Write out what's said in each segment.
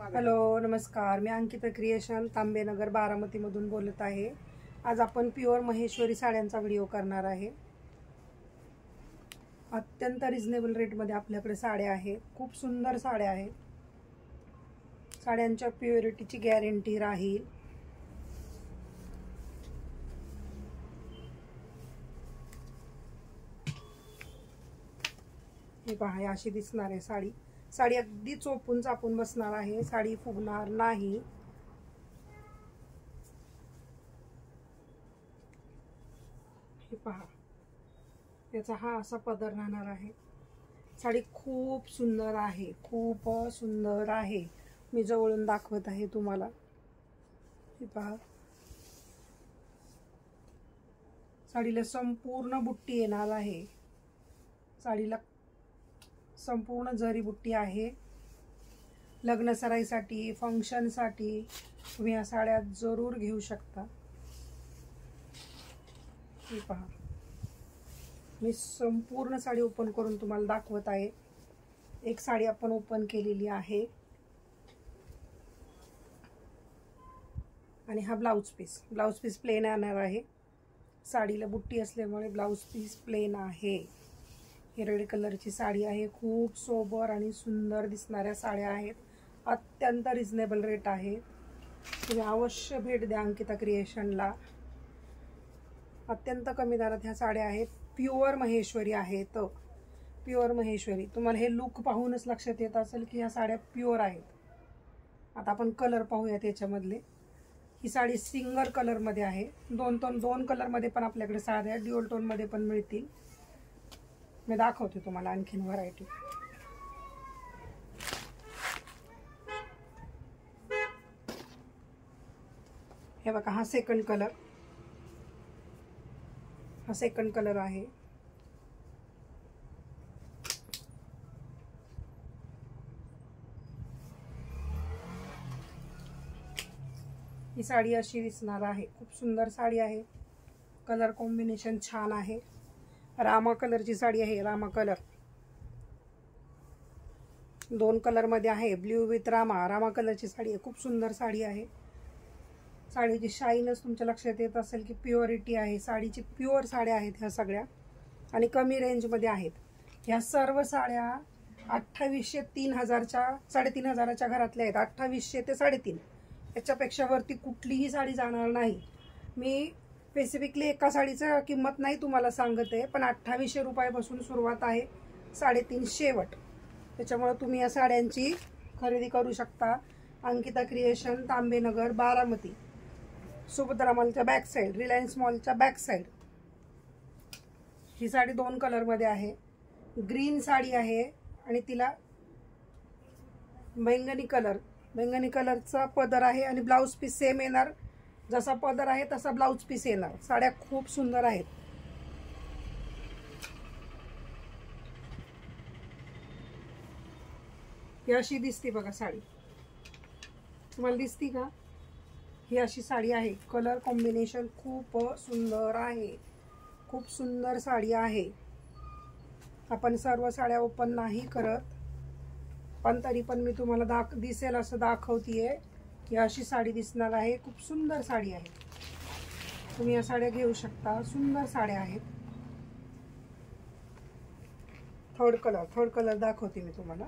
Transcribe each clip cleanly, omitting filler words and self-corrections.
Hello नमस्कार, मी Ankita creation तांबेनगर बारामतीमधून बोलत आहे। आज आपण प्युअर महेश्वरी साड्यांचा व्हिडिओ करणार आहे। अत्यंत रिजनेबल रेटमध्ये आपल्याकडे साड्या आहेत। खूप सुंदर साड्या आहेत। साड्यांच्या प्युरिटीची गॅरंटी राहील। हे पहा, अशी दिसणार आहे साडी। साडी अगदी चोपून चापून बसणार आहे, साडी फुगणार नाही। हे पहा, याचा हा असा पदर राहणार आहे। साडी खूप सुंदर आहे, खूप सुंदर आहे। मी जवळून दाखवत आहे तुम्हाला। हे पहा, साडीला संपूर्ण बुट्टी येणार आहे। साडीला संपूर्ण जरी बुट्टी आहे। लग्न सराईसाठी, फंक्शनसाठी तुम्ही या साड्या जरूर घेऊ शकता। हे पहा, मी संपूर्ण साडी ओपन करून तुम्हाला दाखवत आहे। एक साडी आपण ओपन केलेली आहे आणि हा ब्लाउज पीस प्लेन येणार आहे। साडीला बुट्टी असल्यामुळे ब्लाउज पीस प्लेन आहे। ही रेड कलरची साडी आहे। खूप सोबर आणि सुंदर दिसणाऱ्या साड्या आहेत। अत्यंत रिजनेबल रेट आहे। तुम्ही अवश्य भेट द्या अंकिता क्रिएशनला। अत्यंत कमी दरात ह्या साड्या आहेत। प्युअर महेश्वरी आहेत। प्युअर महेश्वरी, तुम्हाला हे लुक पाहूनच लक्षात येत असेल की ह्या साड्या प्युअर आहेत। आता आपण कलर पाहूया त्याच्यामधले। ही साडी सिंगल कलरमध्ये आहे। दोन कलरमध्ये पण आपल्याकडे साड्या ड्युअल टोनमध्ये पण मिळतील। मी दाखवते तुम्हाला आणखीन व्हरायटी। हे बघा, हा सेकंड कलर आहे। ही साडी अशी दिसणार आहे। खूप सुंदर साडी आहे। कलर कॉम्बिनेशन छान आहे। रामा कलरची साडी आहे। रामा कलर 2 कलरमध्ये आहे। ब्ल्यू विथ रामा कलरची साडी आहे। खूप सुंदर साडी आहे। साडीची शाईनच तुमच्या लक्षात येत असेल की प्युअरिटी आहे। साडीची प्युअर साड्या आहेत ह्या सगळ्या आणि कमी रेंजमध्ये आहेत। ह्या सर्व साड्या 2800 3000च्या 3500च्या घरातल्या आहेत। 2800 ते 3.5 याच्यापेक्षा वरती कुठलीही साडी जाणार नाही। मी स्पेसिफिकली एका साडीची किंमत नाही तुम्हाला सांगते, पण 2800 रुपयापासून सुरुवात आहे, 3.5 शेवट। त्याच्यामुळे तुम्ही या साड्यांची खरेदी करू शकता। अंकिता क्रिएशन तांबेनगर बारामती, सुभद्रा मॉलच्या बॅक साईड, रिलायन्स मॉलच्या बॅक साईड। ही साडी 2 कलरमध्ये आहे। ग्रीन साडी आहे आणि तिला बैंगनी कलरचा पदर आहे आणि ब्लाउज पीस सेम येणार। जसा पदर आहे तसा ब्लाउज पीस येणार। साड्या खूप सुंदर आहेत। ही अशी दिसते बघा साडी, तुम्हाला दिसती का? ही अशी साडी आहे। कलर कॉम्बिनेशन खूप सुंदर आहे। खूप सुंदर साडी आहे। आपण सर्व साड्या ओपन नाही करत, पण तरी पण मी तुम्हाला दिसेल असं दाखवतीये। ही अशी साडी दिसणार आहे। खूप सुंदर साडी आहे। तुम्ही या साड्या घेऊ शकता। सुंदर साड्या आहेत। थर्ड कलर दाखवते मी तुम्हाला।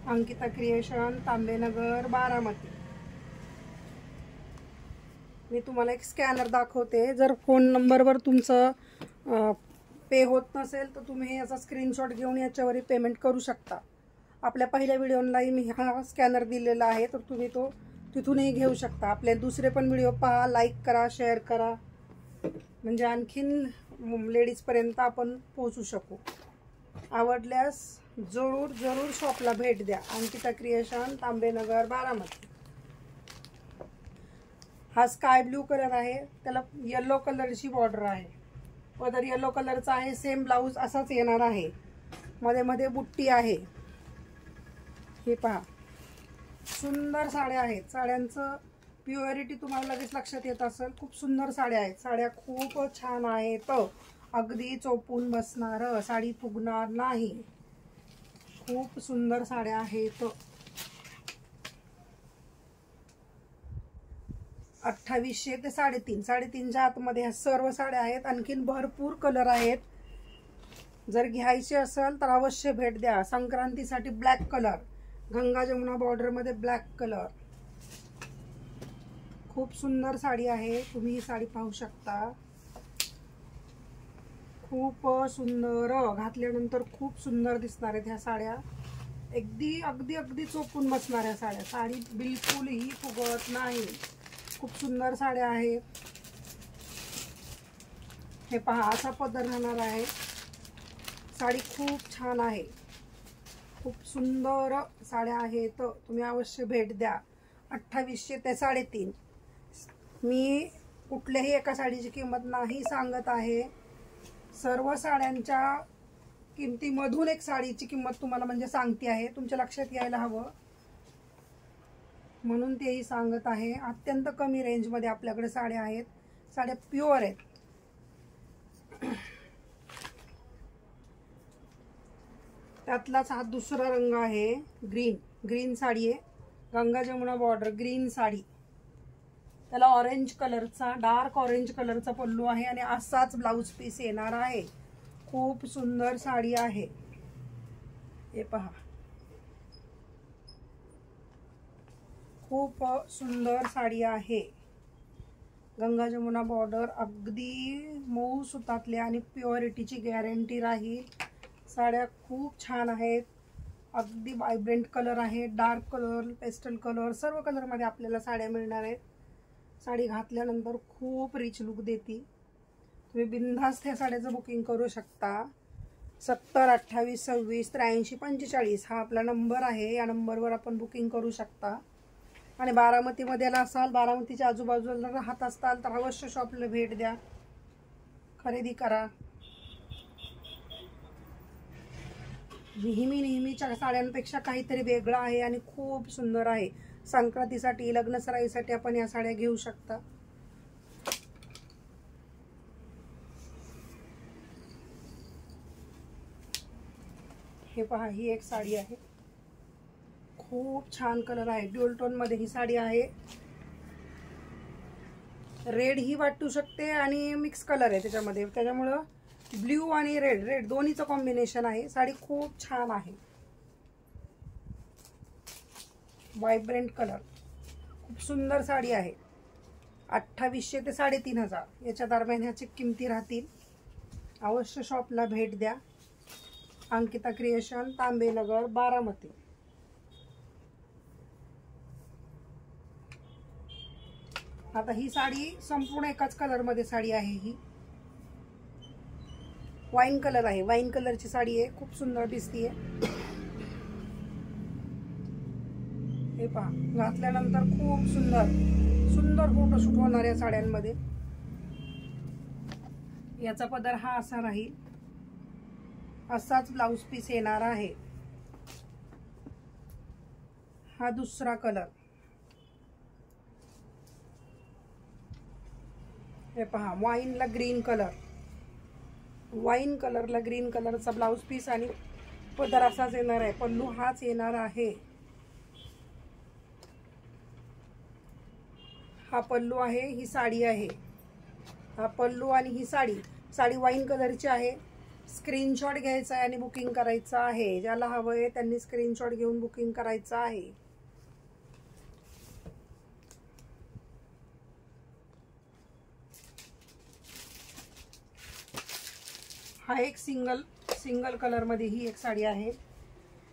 अंकिता क्रिएशन तांबेनगर बारामती। मी तुम्हाला एक स्कॅनर दाखवते। जर फोन नंबरवर तुमचं पे होत नसेल तर तुम्ही याचा स्क्रीनशॉट घेऊन याच्यावरही पेमेंट करू शकता। आपल्या पहिल्या व्हिडिओलाही मी हा स्कॅनर दिलेला आहे, तर तुम्ही तो तिथूनही घेऊ शकता। आपले दुसरे पण व्हिडिओ पहा, लाईक करा, शेअर करा, म्हणजे आणखीन लेडीजपर्यंत आपण पोहोचू शकू। आवडल्यास जरूर शॉपला भेट द्या। अंकिता क्रिएशन तांबेनगर बारामती। हा स्काय ब्ल्यू कलर आहे, त्याला येलो कलरची बॉर्डर आहे। पदर येलो कलरचा आहे। सेम ब्लाउज असाच येणार आहे। मध्ये बुट्टी आहे। हे पहा, सुंदर साड्या आहेत। साड्यांचं प्युअरिटी तुम्हाला लगेच लक्षात येत असेल। खूप सुंदर साड्या आहेत। साड्या खूप छान आहेत अगदी चोपून बसणार, साडी फुगणार नाही. खूप सुंदर साड्या आहेत. 2800 ते 3.5च्या आतमध्ये ह्या सर्व साड्या आहेत. आणखीन भरपूर कलर आहेत. जर घ्यायचे असेल तर अवश्य भेट द्या. संक्रांतीसाठी black colour, Ganga Jamuna border मध्ये ब्लॅक कलर, खूप सुंदर साडी आहे. तुम्ही ही साडी पाहू शकता. खूप सुंदर, घातल्यानंतर खूप सुंदर दिसणार आहेत ह्या साड्या. अगदी अगदी चोपून बसणाऱ्या साड्या. साडी बिलकुलही फुगत नाही. खूप सुंदर साड्या आहेत. हे पहा, असा पदर राहणार आहे. साडी खूप छान आहे. खूप सुंदर साड्या आहेत. तुम्ही अवश्य भेट द्या. 2800 ते 3.5. मी कुठल्याही एका साडीची किंमत नाही सांगत आहे. सर्व साड्यांच्या किमतीमधून एक साडीची किंमत तुम्हाला म्हणजे सांगते आहे. तुमच्या लक्षात यायला हवं म्हणून तेही सांगत आहे. अत्यंत कमी रेंजमध्ये आपल्याकडे साड्या आहेत. साड्या प्युअर आहेत. त्यातलाच हा दुसरा रंग आहे, ग्रीन साडी आहे. Ganga Jamuna border green sari. त्याला ऑरेंज कलरचा, डार्क ऑरेंज कलरचा पल्लू आहे आणि असाच ब्लाउज पीस येणार आहे. खूप सुंदर साडी आहे. हे पहा, खूप सुंदर साडी आहे. गंगा जमुना बॉर्डर, अगदी मऊ सुतातले आणि प्युरिटीची गॅरंटी राहील. साड्या खूप छान आहेत. अगदी वायब्रंट कलर आहे, डार्क कलर, पेस्टल कलर, सर्व कलरमध्ये आपल्याला साड्या मिळणार आहेत. साडी घातल्यानंतर खूप रिच लुक देते. तुम्ही बिनधास्त ह्या साड्याचं बुकिंग करू शकता. 70 28 26 83 45 हा आपला नंबर आहे. या नंबरवर आपण बुकिंग करू शकता. आणि बारामतीमध्ये असाल, बारामतीच्या आजूबाजूला राहत असताल तर अवश्य शॉपला भेट द्या, खरेदी करा. नेहमीच्या साड्यांपेक्षा काहीतरी वेगळं आहे आणि खूप सुंदर आहे. संक्रांतीसाठी, लग्नसराईसाठी आपण या साड्या घेऊ शकता. हे पहा, ही एक साडी आहे. खूप छान कलर आहे. ड्युअल टोन मध्ये ही साडी आहे. रेड ही वाटू शकते आणि मिक्स कलर आहे त्याच्यामध्ये. त्याच्यामुळं ब्ल्यू आणि रेड दोन्हीचं कॉम्बिनेशन आहे. साडी खूप छान आहे. वायब्रंट कलर, खूप सुंदर साडी आहे. 2800 ते 3.5 याच्या दरम्यान ह्याची किमती राहतील. अवश्य शॉपला भेट द्या. अंकिता क्रिएशन, तांबेनगर, बारामती. आता ही साडी संपूर्ण एकाच कलर मध्ये साडी आहे. ही वाईन कलर आहे. वाईन कलरची साडी आहे. खूप सुंदर दिसतीये. हे पहा, घातल्यानंतर खूप सुंदर फोटोशूट होणार या साड्यांमध्ये. याचा पदर हा असा राहील. असाच ब्लाउज पीस येणार आहे. हा दुसरा कलर. हे पहा, वाईनला ग्रीन कलर. वाईन कलरला ग्रीन कलरचा ब्लाउज पीस आणि पदर असाच येणार आहे. पल्लू हाच येणार आहे. हा पल्लू आहे, ही साडी आहे. हा पल्लू आणि ही साडी वाईन कलरची आहे. स्क्रीनशॉट घ्यायचा आहे आणि बुकिंग करायचं आहे. ज्याला हवं आहे त्यांनी स्क्रीनशॉट घेऊन बुकिंग करायचं आहे. हा एक सिंगल कलर मध्ये ही एक साडी आहे.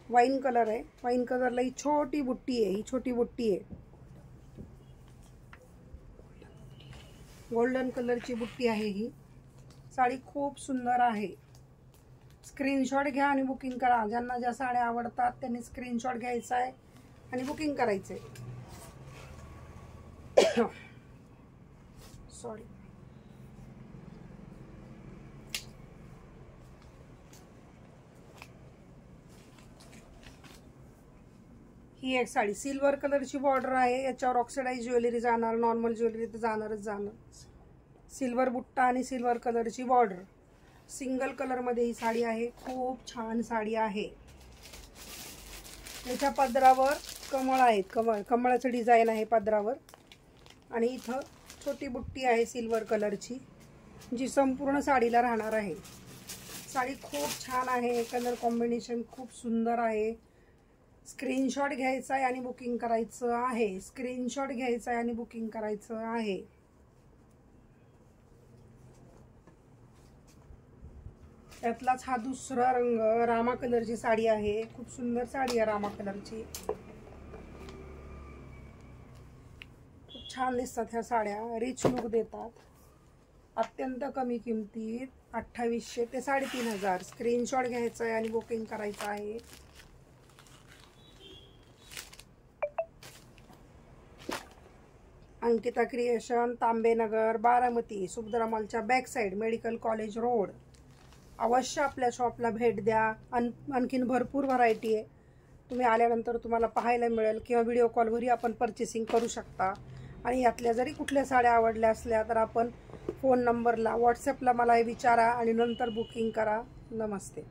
वाईन कलर आहे. वाईन कलरला ही छोटी बुट्टी आहे. ही छोटी बुट्टी आहे. गोल्डन कलरची बुट्टी आहे. ही साडी खूप सुंदर आहे. स्क्रीनशॉट घ्या आणि बुकिंग करा. ज्यांना ज्या साड्या आवडतात त्यांनी स्क्रीनशॉट घ्यायचा आहे आणि बुकिंग करायचे. सॉरी. ही एक साडी सिल्वर कलरची बॉर्डर आहे. याच्यावर ऑक्सिडाइज ज्वेलरी जाणार, नॉर्मल ज्वेलरी तर जाणारच. सिल्वर बुट्टा आणि सिल्वर कलरची बॉर्डर. सिंगल कलरमध्ये ही साडी आहे, खूप छान साडी आहे। याच्या पदरावर कमळ आहेत, कमळाचं डिझाईन आहे पदरावर आणि इथं छोटी बुट्टी आहे सिल्वर कलरची, जी संपूर्ण साडीला राहणार आहे। साडी खूप छान आहे, कलर कॉम्बिनेशन खूप सुंदर आहे। स्क्रीनशॉट घ्यायचा आहे आणि बुकिंग करायचं आहे, स्क्रीनशॉट घ्यायचा आहे आणि बुकिंग करायचं आहे। त्यातलाच हा दुसरा रंग रामा कलरची साडी आहे, खूप सुंदर साडी आहे रामा कलरची। खूप छान दिसतात ह्या साड्या, रिच लुक देतात। अत्यंत कमी किमतीत 2800 ते 3500। स्क्रीनशॉट घ्यायचा आहे आणि बुकिंग करायचं आहे। अंकिता क्रिएशन, तांबेनगर, बारामती, सुभद्रा मॉलच्या back side, medical college road. अवश्य आपल्या शॉपला भेट द्या। आणखीन भरपूर व्हरायटी आहे, तुम्ही आल्यानंतर तुम्हाला पाहायला मिळेल किंवा व्हिडिओ कॉलवरही आपण परचेसिंग करू शकता। आणि यातल्या जरी कुठल्या साड्या आवडल्या असल्या तर आपण फोन नंबरला व्हॉट्सॲपला मला विचारा आणि नंतर बुकिंग करा। नमस्ते।